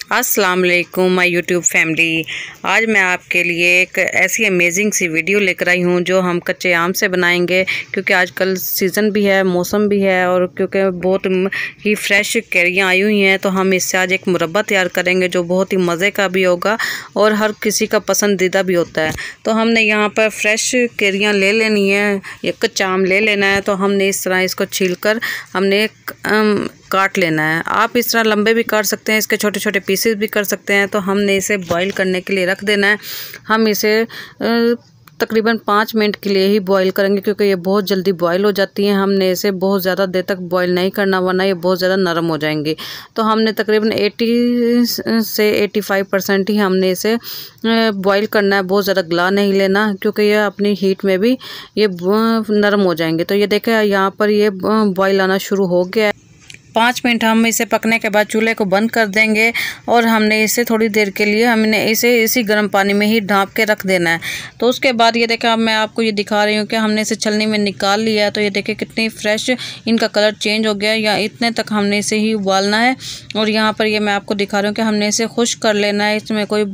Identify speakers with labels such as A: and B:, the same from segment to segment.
A: अस्सलाम वालेकुम my YouTube family. आज मैं आपके लिए एक ऐसी अमेजिंग सी वीडियो लेकर आई हूँ जो हम कच्चे आम से बनाएंगे, क्योंकि आजकल सीज़न भी है, मौसम भी है और क्योंकि बहुत ही फ्रेश कैरियाँ आई हुई हैं, तो हम इससे आज एक मुरब्बा तैयार करेंगे जो बहुत ही मज़े का भी होगा और हर किसी का पसंदीदा भी होता है। तो हमने यहाँ पर फ्रेश कैरियाँ ले लेनी है, या कच्चा आम ले लेना है। तो हमने इस तरह इसको छील कर हमने काट लेना है। आप इस तरह लंबे भी काट सकते हैं, इसके छोटे छोटे पीसेस भी कर सकते हैं। तो हमने इसे बॉईल करने के लिए रख देना है। हम इसे तकरीबन 5 मिनट के लिए ही बॉईल करेंगे, क्योंकि ये बहुत जल्दी बॉईल हो जाती हैं। हमने इसे बहुत ज़्यादा देर तक बॉईल नहीं करना, वरना ये बहुत ज़्यादा नरम हो जाएंगे। तो हमने तकरीबन 80 से 85% ही हमने इसे बॉईल करना है, बहुत ज़्यादा गला नहीं लेना, क्योंकि ये अपनी हीट में भी ये नरम हो जाएंगे। तो ये देखें यहाँ पर ये बॉईल आना शुरू हो गया है। 5 मिनट हम इसे पकने के बाद चूल्हे को बंद कर देंगे और हमने इसे थोड़ी देर के लिए हमने इसे इसी गर्म पानी में ही ढाँप के रख देना है। तो उसके बाद ये देखें, अब मैं आपको ये दिखा रही हूँ कि हमने इसे छलनी में निकाल लिया है। तो ये देखें कितनी फ्रेश इनका कलर चेंज हो गया, या इतने तक हमने इसे ही उबालना है। और यहाँ पर ये मैं आपको दिखा रही हूँ कि हमने इसे खुश्क कर लेना है, इसमें कोई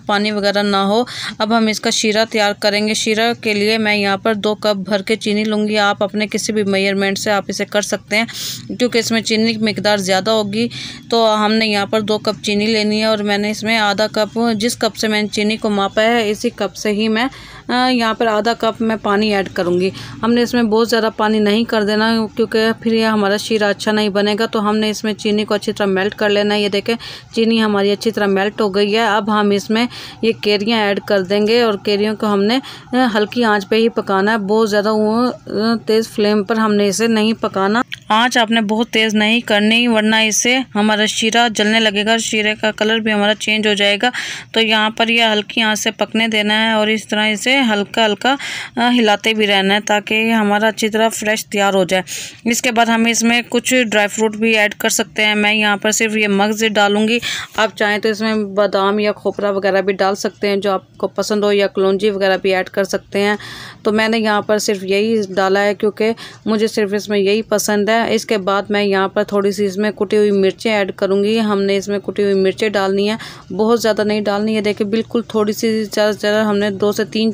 A: पानी वगैरह ना हो। अब हम इसका शीरा तैयार करेंगे। शीरा के लिए मैं यहाँ पर 2 कप भर के चीनी लूँगी। आप अपने किसी भी मेजरमेंट से आप इसे कर सकते हैं, क्योंकि इसमें चीनी की मिकदार ज़्यादा होगी। तो हमने यहाँ पर 2 कप चीनी लेनी है और मैंने इसमें आधा कप, जिस कप से मैंने चीनी को मापा है इसी कप से ही मैं यहाँ पर आधा कप मैं पानी ऐड करूँगी। हमने इसमें बहुत ज़्यादा पानी नहीं कर देना, क्योंकि फिर ये हमारा शीरा अच्छा नहीं बनेगा। तो हमने इसमें चीनी को अच्छी तरह मेल्ट कर लेना है। ये देखें चीनी हमारी अच्छी तरह मेल्ट हो गई है। अब हम इसमें ये कैरियाँ ऐड कर देंगे और कैरियों को हमने हल्की आँच पे ही पकाना है, बहुत ज़्यादा तेज़ फ्लेम पर हमने इसे नहीं पकाना। आँच आपने बहुत तेज़ नहीं करनी, वरना इससे हमारा शीरा जलने लगेगा, शीरे का कलर भी हमारा चेंज हो जाएगा। तो यहाँ पर यह हल्की आँच से पकने देना है और इस तरह इसे हल्का हल्का हिलाते भी रहना है, ताकि हमारा अच्छी तरह फ्रेश तैयार हो जाए। इसके बाद हम इसमें कुछ ड्राई फ्रूट भी ऐड कर सकते हैं। मैं यहाँ पर सिर्फ ये मगज़ डालूँगी। आप चाहें तो इसमें बादाम या खोपरा वगैरह भी डाल सकते हैं, जो आपको पसंद हो, या कलौंजी वगैरह भी ऐड कर सकते हैं। तो मैंने यहाँ पर सिर्फ यही डाला है, क्योंकि मुझे सिर्फ इसमें यही पसंद है। इसके बाद मैं यहाँ पर थोड़ी सी इसमें कुटी हुई मिर्चें ऐड करूँगी। हमने इसमें कुटी हुई मिर्चें डालनी है, बहुत ज़्यादा नहीं डालनी है। देखिए बिल्कुल थोड़ी सी, ज़्यादा से ज़्यादा हमने 2 से 3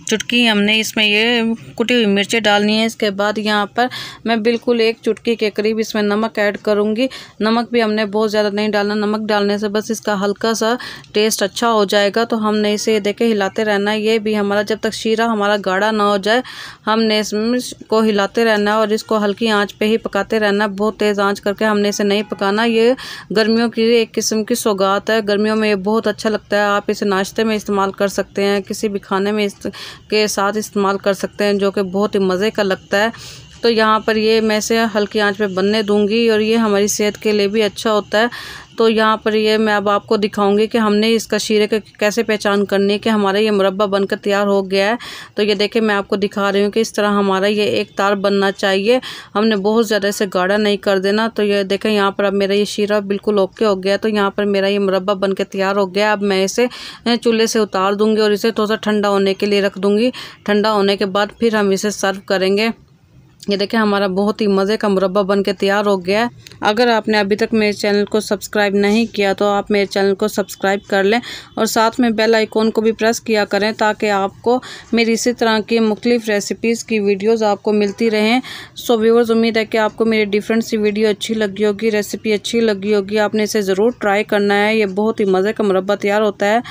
A: चुटकी हमने इसमें ये कुटी हुई मिर्चें डालनी है। इसके बाद यहाँ पर मैं बिल्कुल 1 चुटकी के करीब इसमें नमक ऐड करूँगी। नमक भी हमने बहुत ज़्यादा नहीं डालना, नमक डालने से बस इसका हल्का सा टेस्ट अच्छा हो जाएगा। तो हमने इसे देखे हिलाते रहना है। ये भी हमारा जब तक शीरा हमारा गाढ़ा ना हो जाए, हमने इसको हिलाते रहना है और इसको हल्की आँच पर ही पकाते रहना है। बहुत तेज़ आँच करके हमने इसे नहीं पकाना। ये गर्मियों की एक किस्म की सौगात है, गर्मियों में ये बहुत अच्छा लगता है। आप इसे नाश्ते में इस्तेमाल कर सकते हैं, किसी भी खाने में के साथ इस्तेमाल कर सकते हैं, जो कि बहुत ही मज़े का लगता है। तो यहाँ पर ये मैं इसे हल्की आंच पे बनने दूंगी और ये हमारी सेहत के लिए भी अच्छा होता है। तो यहाँ पर ये मैं अब आपको दिखाऊंगी कि हमने इसका शीरे का कैसे पहचान करनी है कि हमारा ये मुरब्बा बनकर तैयार हो गया है। तो ये देखें मैं आपको दिखा रही हूँ कि इस तरह हमारा ये एक तार बनना चाहिए। हमने बहुत ज़्यादा इसे गाढ़ा नहीं कर देना। तो ये देखें यहाँ पर अब मेरा ये शीरा बिल्कुल ओके हो गया। तो यहाँ पर मेरा ये मुरब्बा बनकर तैयार हो गया। अब मैं इसे चूल्हे से उतार दूँगी और इसे थोड़ा सा ठंडा होने के लिए रख दूँगी। ठंडा होने के बाद फिर हम इसे सर्व करेंगे। ये देखें हमारा बहुत ही मज़े का मुरब्बा बन के तैयार हो गया है। अगर आपने अभी तक मेरे चैनल को सब्सक्राइब नहीं किया तो आप मेरे चैनल को सब्सक्राइब कर लें और साथ में बेल आइकॉन को भी प्रेस किया करें, ताकि आपको मेरी इसी तरह की मुख्तलिफ रेसिपीज़ की वीडियोस आपको मिलती रहें। सो व्यूअर्स, उम्मीद है कि आपको मेरी डिफरेंट सी वीडियो अच्छी लगी होगी, रेसिपी अच्छी लगी होगी। आपने इसे ज़रूर ट्राई करना है। ये बहुत ही मज़े का मुरब्बा तैयार होता है।